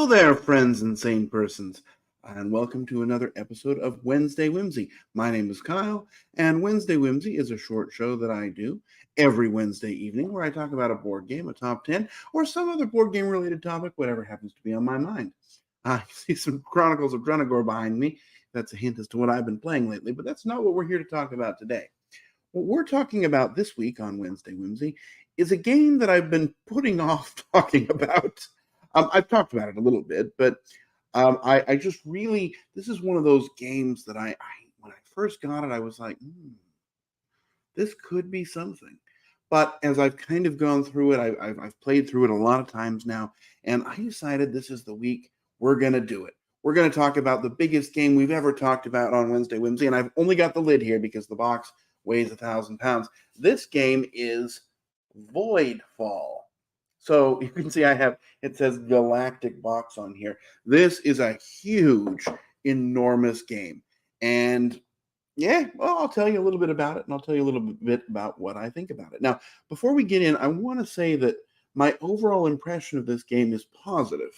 there, friends and sane persons, and welcome to another episode of Wednesday Whimsy. My name is Kyle, and Wednesday Whimsy is a short show that I do every Wednesday evening where I talk about a board game, a top 10, or some other board game related topic, whatever happens to be on my mind. I see some Chronicles of Drunagor behind me. That's a hint as to what I've been playing lately, but that's not what we're here to talk about today. What we're talking about this week on Wednesday Whimsy is a game that I've been putting off talking about. I've talked about it a little bit, but I just really, this is one of those games that I when I first got it, I was like, this could be something. But as I've kind of gone through it, I've played through it a lot of times now, and I decided this is the week we're going to do it. We're going to talk about the biggest game we've ever talked about on Wednesday Whimsy, and I've only got the lid here because the box weighs 1,000 pounds. This game is Voidfall. So you can see it says Galactic Box on here. This is a huge, enormous game. And yeah, well, I'll tell you a little bit about it, and I'll tell you a little bit about what I think about it. Now, before we get in, I want to say that my overall impression of this game is positive.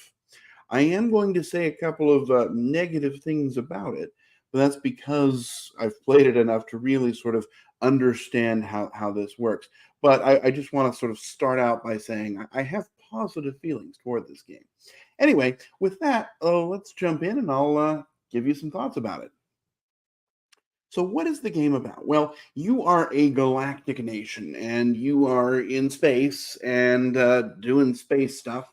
I am going to say a couple of negative things about it, but that's because I've played it enough to really sort of understand how this works. But I just want to sort of start out by saying I have positive feelings toward this game. Anyway, with that, let's jump in and I'll give you some thoughts about it. So what is the game about? Well, you are a galactic nation and you are in space and doing space stuff.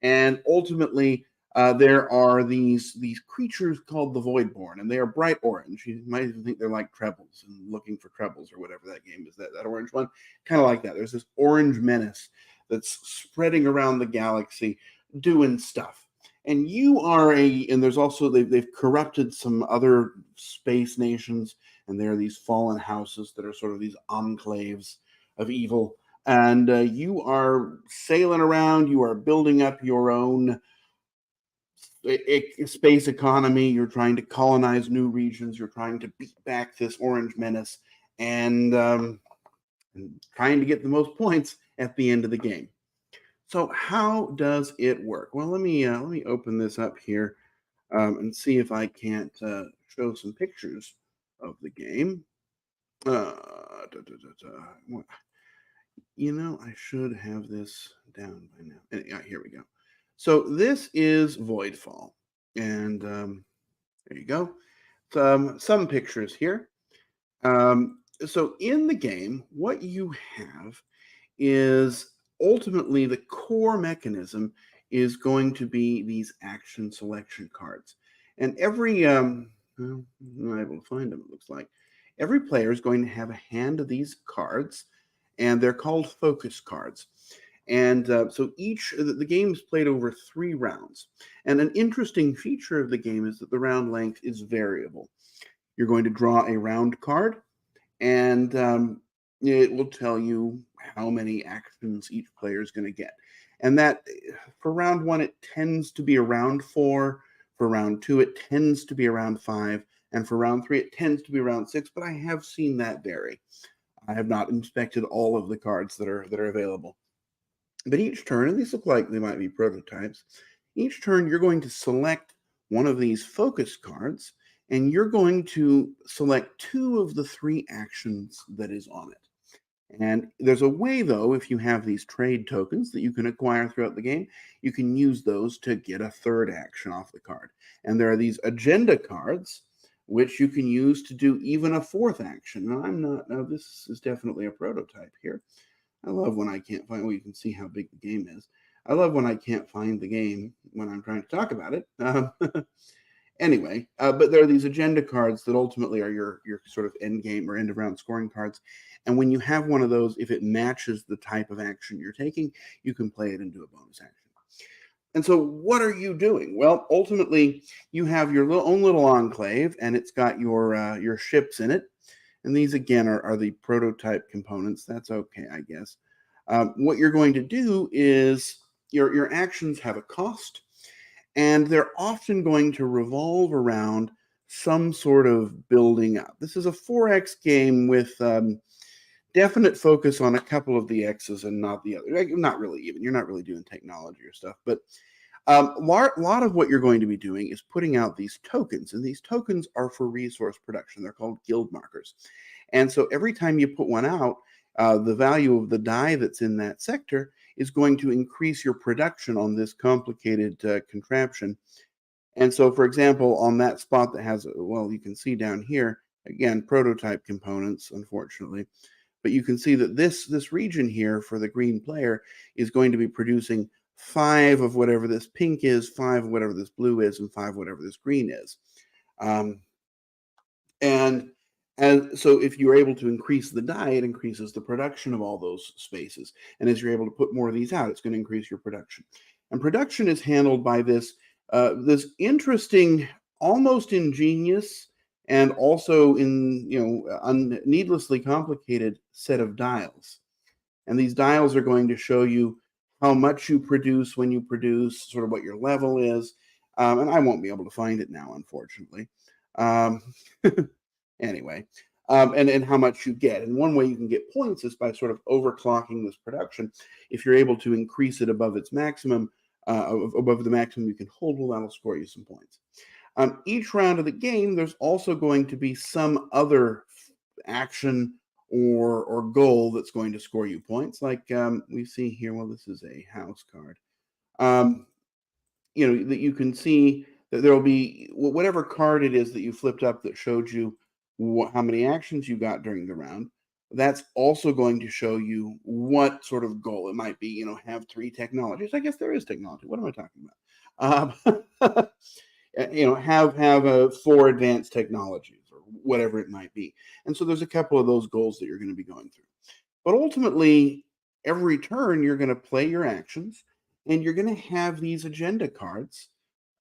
And ultimately, there are these creatures called the Voidborn, and they are bright orange. You might even think they're like trebles and looking for trebles or whatever that game is, that orange one. Kind of like that. There's this orange menace that's spreading around the galaxy doing stuff. And you are and there's also, they've corrupted some other space nations, and there are these fallen houses that are sort of these enclaves of evil. And you are sailing around, you are building up your own space economy, you're trying to colonize new regions, you're trying to beat back this orange menace, and trying to get the most points at the end of the game. So how does it work? Well, let me open this up here and see if I can't show some pictures of the game. I should have this down by now. Here we go. So this is Voidfall, and there you go. Some pictures here. So in the game, what you have is ultimately the core mechanism is going to be these action selection cards. And every, I'm not able to find them, it looks like. Every player is going to have a hand of these cards, and they're called focus cards. And so the game is played over 3 rounds. And an interesting feature of the game is that the round length is variable. You're going to draw a round card, and it will tell you how many actions each player is going to get. And that, for round 1, it tends to be around 4. For round 2, it tends to be around 5. And for round 3, it tends to be around 6. But I have seen that vary. I have not inspected all of the cards that are available. But each turn, and these look like they might be prototypes, each turn you're going to select one of these focus cards, and you're going to select 2 of the 3 actions that is on it. And there's a way, though, if you have these trade tokens that you can acquire throughout the game, you can use those to get a 3rd action off the card. And there are these agenda cards, which you can use to do even a 4th action. Now, this is definitely a prototype here. I love when I can't find, well, you can see how big the game is. I love when I can't find the game when I'm trying to talk about it. Anyway, but there are these agenda cards that ultimately are your sort of end game or end of round scoring cards. And when you have one of those, if it matches the type of action you're taking, you can play it into a bonus action. And so what are you doing? Well, ultimately, you have your own little enclave, and it's got your ships in it. And these, again, are the prototype components. That's okay, I guess. What you're going to do is your actions have a cost, and they're often going to revolve around some sort of building up. This is a 4X game with definite focus on a couple of the X's and not the other. Not really even. You're not really doing technology or stuff. But Lot of what you're going to be doing is putting out these tokens, and these tokens are for resource production. They're called guild markers. And so every time you put one out, the value of the die that's in that sector is going to increase your production on this complicated contraption. And so, for example, on that spot that has, well, you can see down here, again, prototype components, unfortunately, but you can see that this region here for the green player is going to be producing 5 of whatever this pink is, 5 of whatever this blue is, and 5 whatever this green is. Um, and so if you're able to increase the die, it increases the production of all those spaces. And as you're able to put more of these out, it's going to increase your production. And production is handled by this interesting, almost ingenious, and also needlessly complicated set of dials. And these dials are going to show you how much you produce when you produce, sort of what your level is. And I won't be able to find it now, unfortunately. Um, anyway, and how much you get. And one way you can get points is by sort of overclocking this production. If you're able to increase it above its maximum, above the maximum you can hold, well, that'll score you some points. Each round of the game, there's also going to be some other action or goal that's going to score you points. Like we see here, well, this is a house card. That you can see that there will be whatever card it is that you flipped up that showed you how many actions you got during the round. That's also going to show you what sort of goal it might be. Have 3 technologies. I guess there is technology. What am I talking about? Have 4 advanced technologies or whatever it might be. And so there's a couple of those goals that you're going to be going through. But ultimately, every turn you're going to play your actions, and you're going to have these agenda cards.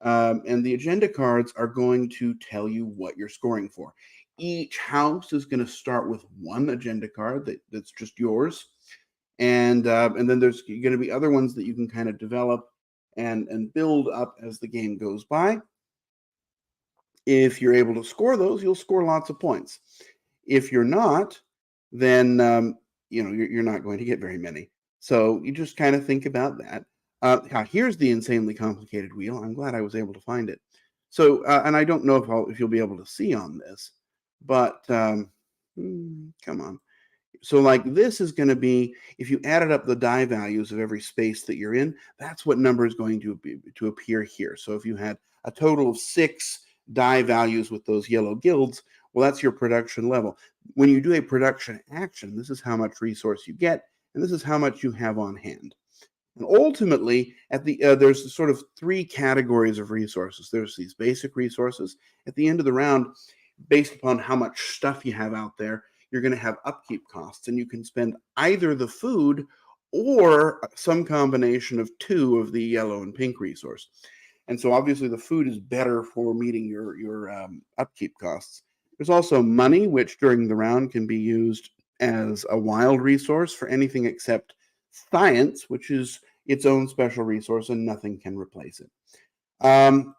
And the agenda cards are going to tell you what you're scoring for. Each house is going to start with 1 agenda card that's just yours. And then there's going to be other ones that you can kind of develop and build up as the game goes by. If you're able to score those, you'll score lots of points. If you're not, then you're not going to get very many. So you just kind of think about that. Here's the insanely complicated wheel. I'm glad I was able to find it. So, and I don't know if you'll be able to see on this, but come on. So like this is going to be, if you added up the die values of every space that you're in, that's what number is going to appear here. So if you had a total of 6 die values with those yellow guilds, well, that's your production level. When you do a production action, this is how much resource you get, and this is how much you have on hand. And ultimately, there's sort of 3 categories of resources. There's these basic resources. At the end of the round, based upon how much stuff you have out there, you're going to have upkeep costs, and you can spend either the food or some combination of 2 of the yellow and pink resource. And so obviously the food is better for meeting your upkeep costs. There's also money, which during the round can be used as a wild resource for anything except science, which is its own special resource, and nothing can replace it. And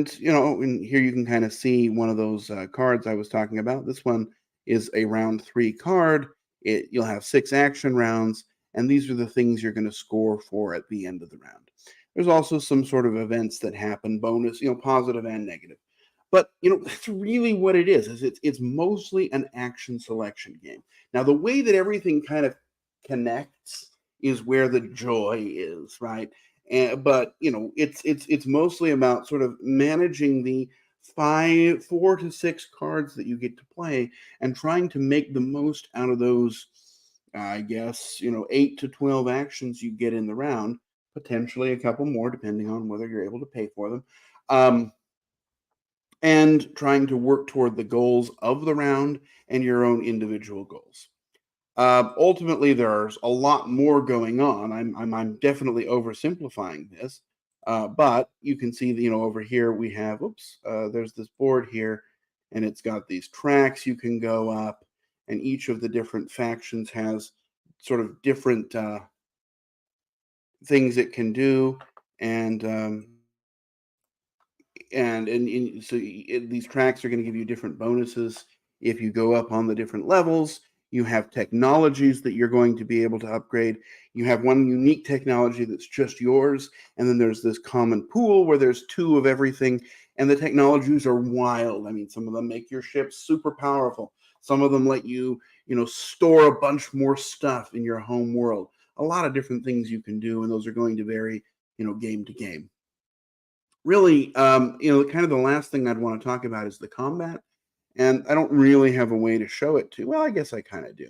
here you can kind of see one of those cards I was talking about. This one is a round 3 card. You'll have 6 action rounds, and these are the things you're going to score for at the end of the round. There's also some sort of events that happen, bonus, positive and negative. But that's really what it is it's mostly an action selection game. Now, the way that everything kind of connects is where the joy is, right? But it's mostly about sort of managing the 4 to 6 cards that you get to play and trying to make the most out of those. I guess 8 to 12 actions you get in the round, potentially a couple more depending on whether you're able to pay for them. And trying to work toward the goals of the round and your own individual goals. Ultimately, there's a lot more going on. I'm definitely oversimplifying this, but you can see that over here we have. There's this board here, and it's got these tracks you can go up, and each of the different factions has sort of different things it can do, and so these tracks are going to give you different bonuses if you go up on the different levels. You have technologies that you're going to be able to upgrade. You have one unique technology that's just yours, and then there's this common pool where there's two of everything, and the technologies are wild. I mean, some of them make your ship super powerful. Some of them let you, store a bunch more stuff in your home world. A lot of different things you can do, and those are going to vary, game to game. Really, kind of the last thing I'd want to talk about is the combat, and I don't really have a way to show it to. Well, I guess I kind of do.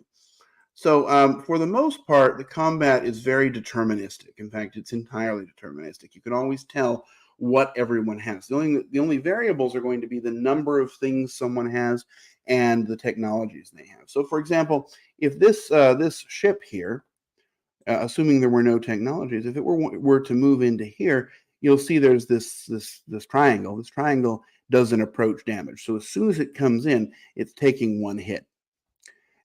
So, for the most part, the combat is very deterministic. In fact, it's entirely deterministic. You can always tell what everyone has. The only variables are going to be the number of things someone has and the technologies they have. So, for example, if this ship here, assuming there were no technologies, if it were to move into here, you'll see there's this triangle. This triangle does an approach damage. So as soon as it comes in, it's taking one hit.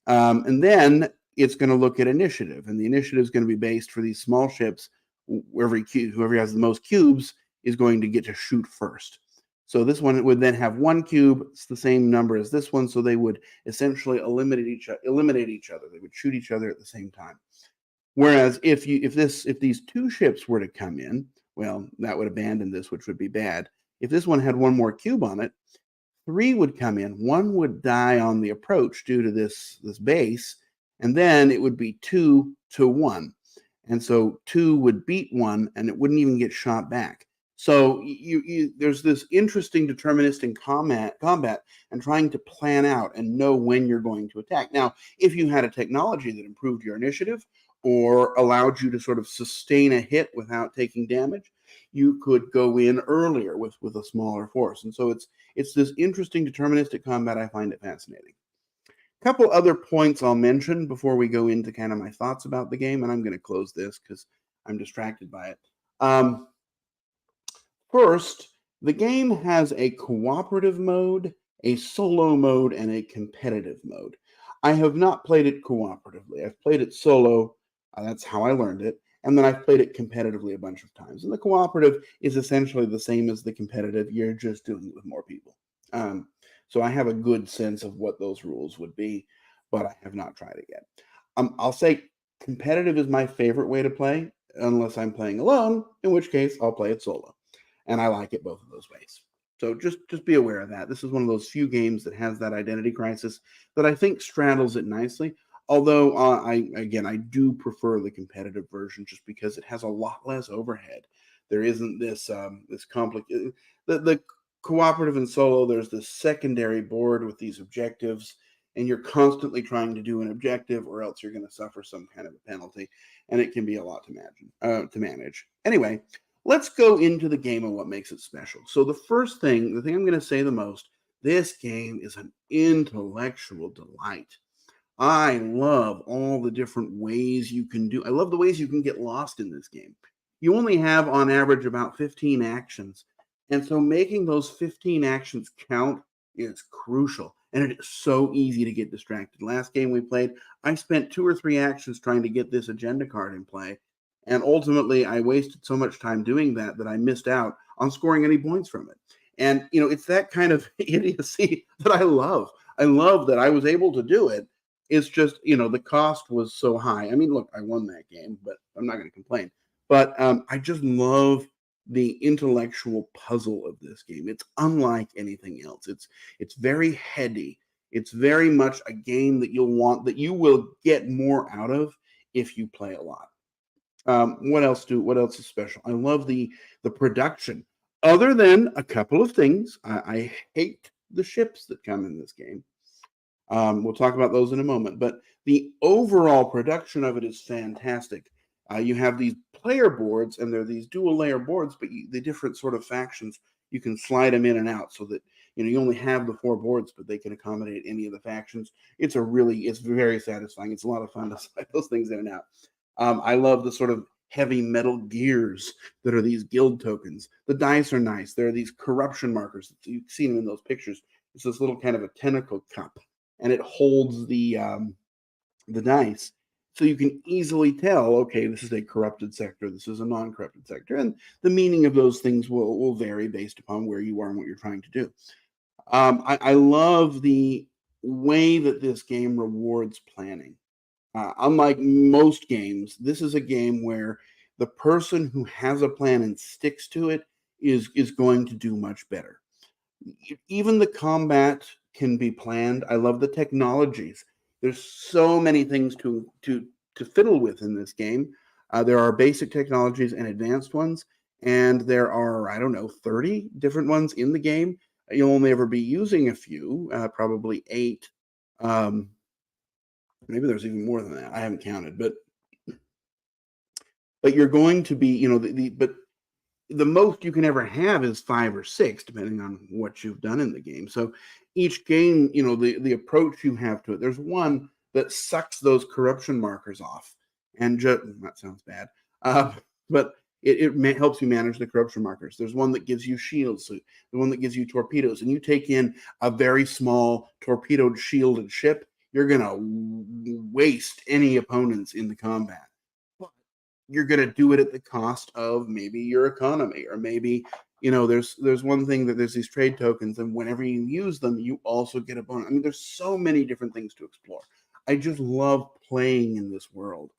And then it's going to look at initiative, and the initiative is going to be based for these small ships. Whoever has the most cubes is going to get to shoot first. So this one would then have one cube. It's the same number as this one, so they would essentially eliminate each other. They would shoot each other at the same time. Whereas if these two ships were to come in, well, that would abandon this, which would be bad. If this one had one more cube on it, three would come in. One would die on the approach due to this base, and then it would be 2-1. And so two would beat one, and it wouldn't even get shot back. So there's this interesting deterministic combat and trying to plan out and know when you're going to attack. Now, if you had a technology that improved your initiative or allowed you to sort of sustain a hit without taking damage, you could go in earlier with a smaller force. And so it's this interesting deterministic combat. I find it fascinating. A couple other points I'll mention before we go into kind of my thoughts about the game, and I'm going to close this because I'm distracted by it. First, the game has a cooperative mode, a solo mode, and a competitive mode. I have not played it cooperatively. I've played it solo. That's how I learned it. And then I've played it competitively a bunch of times. And the cooperative is essentially the same as the competitive. You're just doing it with more people. So I have a good sense of what those rules would be, but I have not tried it yet. I'll say competitive is my favorite way to play, unless I'm playing alone, in which case I'll play it solo. And I like it both of those ways. So just be aware of that. This is one of those few games that has that identity crisis that I think straddles it nicely. Although I do prefer the competitive version just because it has a lot less overhead. There isn't this complicated. The cooperative and solo, there's this secondary board with these objectives, and you're constantly trying to do an objective, or else you're going to suffer some kind of a penalty, and it can be a lot to manage. Anyway, let's go into the game and what makes it special. So the thing I'm going to say the most, this game is an intellectual delight. I love all the different ways you can do. I love the ways you can get lost in this game. You only have on average about 15 actions. And so making those 15 actions count is crucial. And it is so easy to get distracted. Last game we played, I spent 2 or 3 actions trying to get this agenda card in play. And ultimately, I wasted so much time doing that I missed out on scoring any points from it. And, it's that kind of idiocy that I love. I love that I was able to do it. It's just, the cost was so high. I mean, look, I won that game, but I'm not going to complain. But I just love the intellectual puzzle of this game. It's unlike anything else. It's very heady. It's very much a game that you will get more out of if you play a lot. What else is special? I love the production. Other than a couple of things, I hate the ships that come in this game. We'll talk about those in a moment, but the overall production of it is fantastic. You have these player boards, and they're these dual layer boards, but the different sort of factions, you can slide them in and out so that you only have the 4 boards, but they can accommodate any of the factions. It's very satisfying. It's a lot of fun to slide those things in and out. I love the sort of heavy metal gears that are these guild tokens. The dice are nice. There are these corruption markers. You've seen them in those pictures. It's this little kind of a tentacle cup, and it holds the dice. So you can easily tell, okay, this is a corrupted sector, this is a non-corrupted sector, and the meaning of those things will vary based upon where you are and what you're trying to do. I love the way that this game rewards planning. Unlike most games, this is a game where the person who has a plan and sticks to it is going to do much better. Even the combat can be planned. I love the technologies. There's so many things to fiddle with in this game. There are basic technologies and advanced ones, and there are, I don't know, 30 different ones in the game. You'll only ever be using a few, probably 8. Um, Maybe there's even more than that. I haven't counted, but you're going to be, but the most you can ever have is 5 or 6, depending on what you've done in the game. So each game, the approach you have to it. There's one that sucks those corruption markers off, and that sounds bad, but it helps you manage the corruption markers. There's one that gives you shields, so the one that gives you torpedoes, and you take in a very small torpedoed shielded ship, you're gonna waste any opponents in the combat. You're going to do it at the cost of maybe your economy, or maybe there's one thing that there's these trade tokens, and whenever you use them you also get a bonus. I mean, there's so many different things to explore. I just love playing in this world.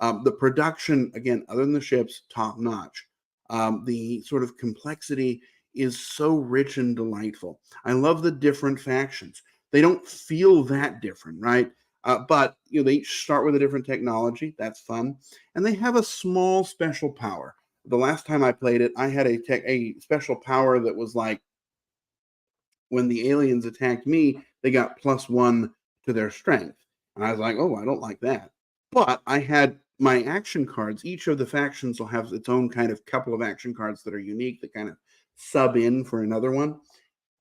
The production, again, other than the ships, top notch. The sort of complexity is so rich and delightful. I love the different factions. They don't feel that different, right? But they each start with a different technology. That's fun, and they have a small special power. The last time I played it, I had a special power that was like, when the aliens attacked me, they got +1 to their strength, and I was like, oh, I don't like that. But I had my action cards. Each of the factions will have its own kind of couple of action cards that are unique, that kind of sub in for another one.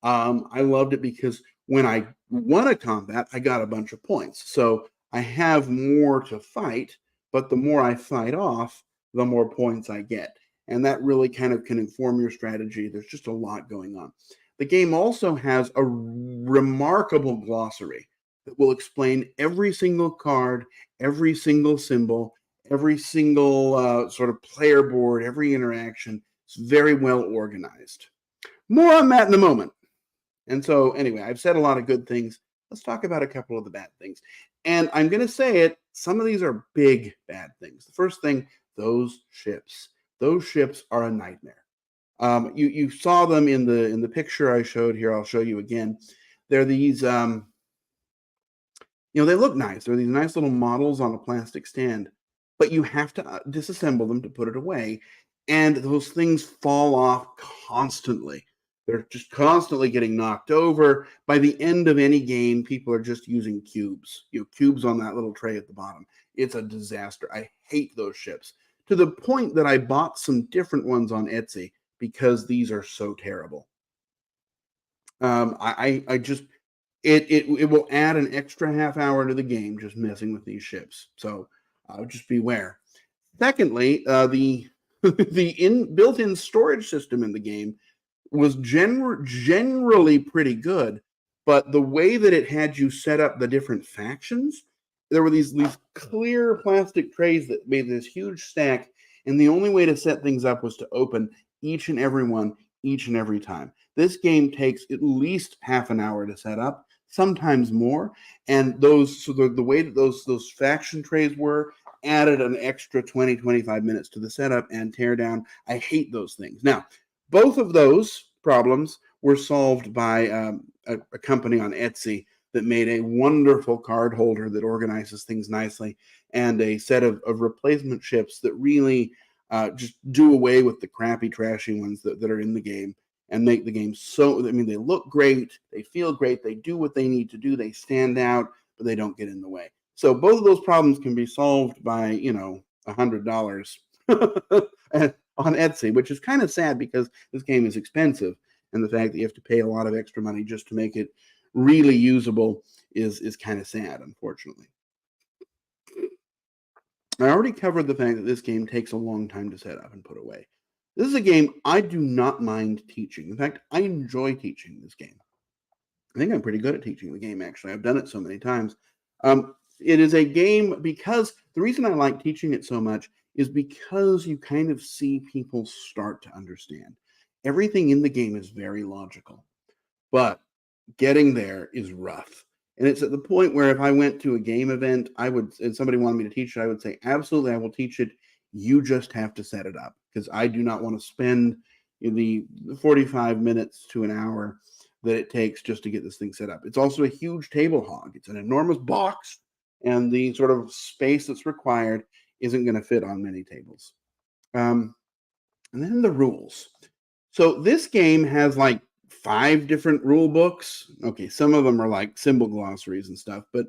I loved it because when I won a combat, I got a bunch of points. So I have more to fight, but the more I fight off, the more points I get. And that really kind of can inform your strategy. There's just a lot going on. The game also has a remarkable glossary that will explain every single card, every single symbol, every single sort of player board, every interaction. It's very well organized. More on that in a moment. And so, anyway, I've said a lot of good things. Let's talk about a couple of the bad things. And I'm going to say it, some of these are big bad things. The first thing, those ships. Those ships are a nightmare. You saw them in the picture I showed here. I'll show you again. They're these, they look nice. They're these nice little models on a plastic stand, but you have to disassemble them to put it away. And those things fall off constantly. They're just constantly getting knocked over. By the end of any game, people are just using cubes, cubes on that little tray at the bottom. It's a disaster. I hate those ships, to the point that I bought some different ones on Etsy because these are so terrible. I just, it will add an extra half hour to the game just messing with these ships. So just beware. Secondly, the built-in storage system in the game was generally pretty good, but the way that it had you set up the different factions, there were these clear plastic trays that made this huge stack, and the only way to set things up was to open each and every one each and every time. This game takes at least half an hour to set up, sometimes more, and the way that those faction trays were added an extra 20-25 minutes to the setup and teardown. I hate those things. Now, both of those problems were solved by a company on Etsy that made a wonderful card holder that organizes things nicely, and a set of replacement ships that really just do away with the crappy, trashy ones that are in the game and make the game they look great, they feel great, they do what they need to do, they stand out, but they don't get in the way. So both of those problems can be solved by, $100 on Etsy, which is kind of sad because this game is expensive, and the fact that you have to pay a lot of extra money just to make it really usable is kind of sad, unfortunately. I already covered the fact that this game takes a long time to set up and put away. This is a game I do not mind teaching. In fact, I enjoy teaching this game. I think I'm pretty good at teaching the game, actually. I've done it so many times. It is a game because the reason I like teaching it so much is because you kind of see people start to understand. Everything in the game is very logical, but getting there is rough. And it's at the point where if I went to a game event, and somebody wanted me to teach it, I would say, absolutely, I will teach it. You just have to set it up, because I do not want to spend the 45 minutes to an hour that it takes just to get this thing set up. It's also a huge table hog. It's an enormous box, and the sort of space that's required isn't going to fit on many tables. And then the rules. So this game has like 5 different rule books. Okay, some of them are like symbol glossaries and stuff, but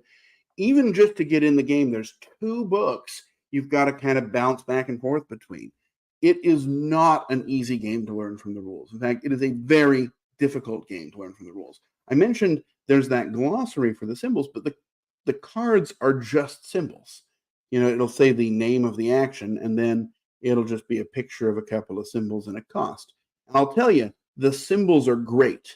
even just to get in the game, there's 2 books you've got to kind of bounce back and forth between. It is not an easy game to learn from the rules. In fact, it is a very difficult game to learn from the rules. I mentioned there's that glossary for the symbols, but the cards are just symbols. It'll say the name of the action, and then it'll just be a picture of a couple of symbols and a cost. And I'll tell you, the symbols are great.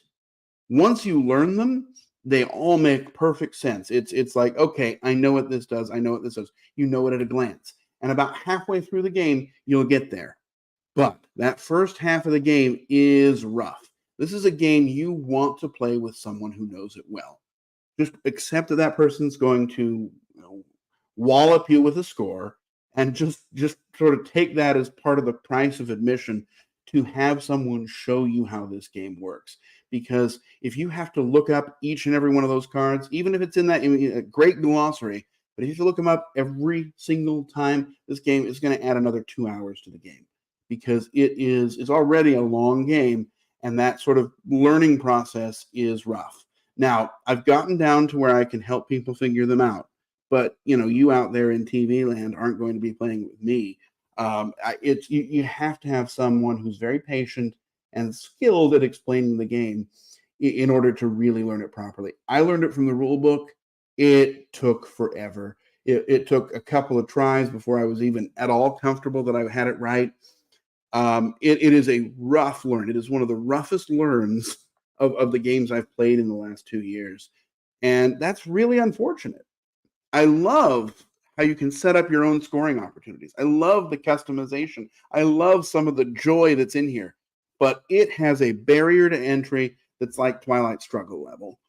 Once you learn them, they all make perfect sense. It's like, okay, I know what this does. I know what this does. You know it at a glance. And about halfway through the game, you'll get there. But that first half of the game is rough. This is a game you want to play with someone who knows it well. Just accept that person's going to wallop you with a score, and just sort of take that as part of the price of admission to have someone show you how this game works. Because if you have to look up each and every one of those cards, even if it's in that great glossary, but if you have to look them up every single time, this game is going to add another 2 hours to the game, because it's already a long game, and that sort of learning process is rough. Now, I've gotten down to where I can help people figure them out, but you out there in TV land aren't going to be playing with me. You have to have someone who's very patient and skilled at explaining the game in order to really learn it properly. I learned it from the rule book. It took forever. It took a couple of tries before I was even at all comfortable that I had it right. It is a rough learn. It is one of the roughest learns of the games I've played in the last 2 years. And that's really unfortunate. I love how you can set up your own scoring opportunities. I love the customization. I love some of the joy that's in here. But it has a barrier to entry that's like Twilight Struggle level.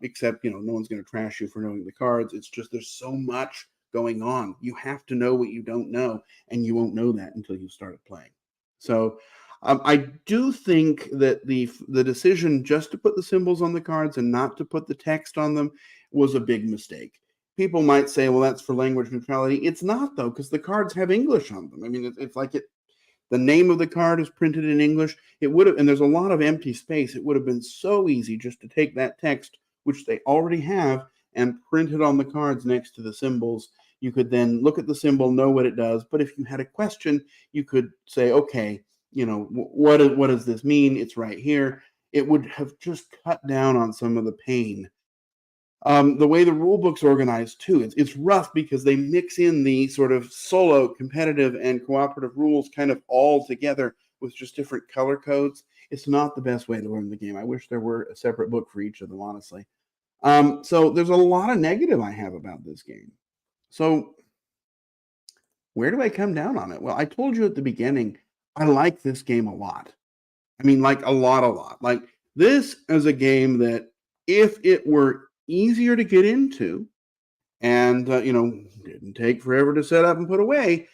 Except, no one's going to trash you for knowing the cards. It's just there's so much going on. You have to know what you don't know, and you won't know that until you started playing. So I do think that the decision just to put the symbols on the cards and not to put the text on them was a big mistake. People might say, well, that's for language neutrality. It's not, though, because the cards have English on them. I mean, it's like the name of the card is printed in English. It would have, and there's a lot of empty space. It would have been so easy just to take that text, which they already have, and print it on the cards next to the symbols. You could then look at the symbol, know what it does. But if you had a question, you could say, okay, what does this mean? It's right here. It would have just cut down on some of the pain. The way the rule book's organized, too, it's rough because they mix in the sort of solo, competitive, and cooperative rules kind of all together with just different color codes. It's not the best way to learn the game. I wish there were a separate book for each of them, honestly. So there's a lot of negative I have about this game. So where do I come down on it? Well, I told you at the beginning, I like this game a lot. I mean, like a lot. Like, this is a game that if it were easier to get into and, didn't take forever to set up and put away,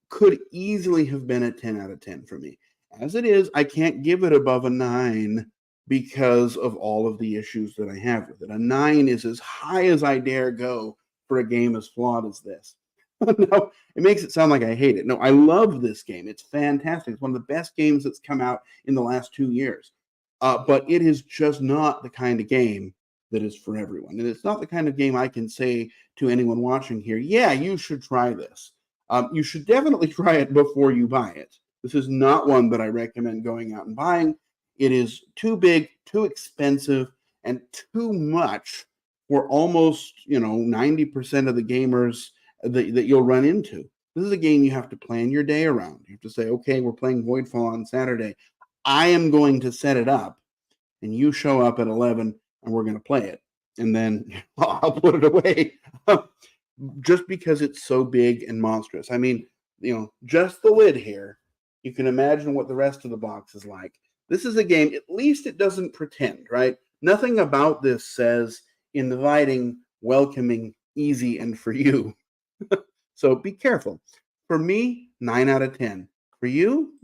could easily have been a 10 out of 10 for me. As it is, I can't give it above a 9 because of all of the issues that I have with it. A 9 is as high as I dare go for a game as flawed as this. No, it makes it sound like I hate it. No, I love this game. It's fantastic. It's one of the best games that's come out in the last 2 years. But it is just not the kind of game that is for everyone. And it's not the kind of game I can say to anyone watching here, yeah, you should try this. You should definitely try it before you buy it. This is not one that I recommend going out and buying. It is too big, too expensive, and too much for almost, 90% of the gamers that you'll run into. This is a game you have to plan your day around. You have to say, okay, we're playing Voidfall on Saturday. I am going to set it up, and you show up at 11, and we're going to play it. And then I'll put it away just because it's so big and monstrous. I mean, just the lid here, you can imagine what the rest of the box is like. This is a game, at least it doesn't pretend, right? Nothing about this says inviting, welcoming, easy, and for you. So be careful. For me, 9 out of 10. For you,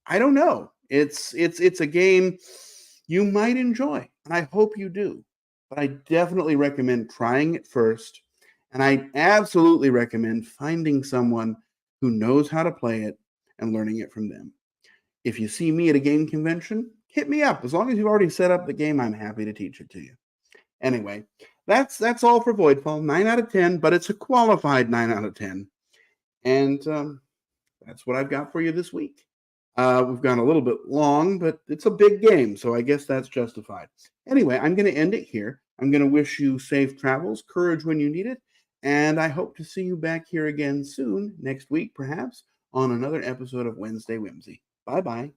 I don't know. It's a game you might enjoy, and I hope you do. But I definitely recommend trying it first, and I absolutely recommend finding someone who knows how to play it and learning it from them. If you see me at a game convention, hit me up. As long as you've already set up the game, I'm happy to teach it to you. Anyway, that's all for Voidfall. 9 out of 10, but it's a qualified 9 out of 10. And that's what I've got for you this week. We've gone a little bit long, but it's a big game, so I guess that's justified. Anyway, I'm going to end it here. I'm going to wish you safe travels, courage when you need it, and I hope to see you back here again soon, next week perhaps, on another episode of Wednesday Whimsy. Bye-bye.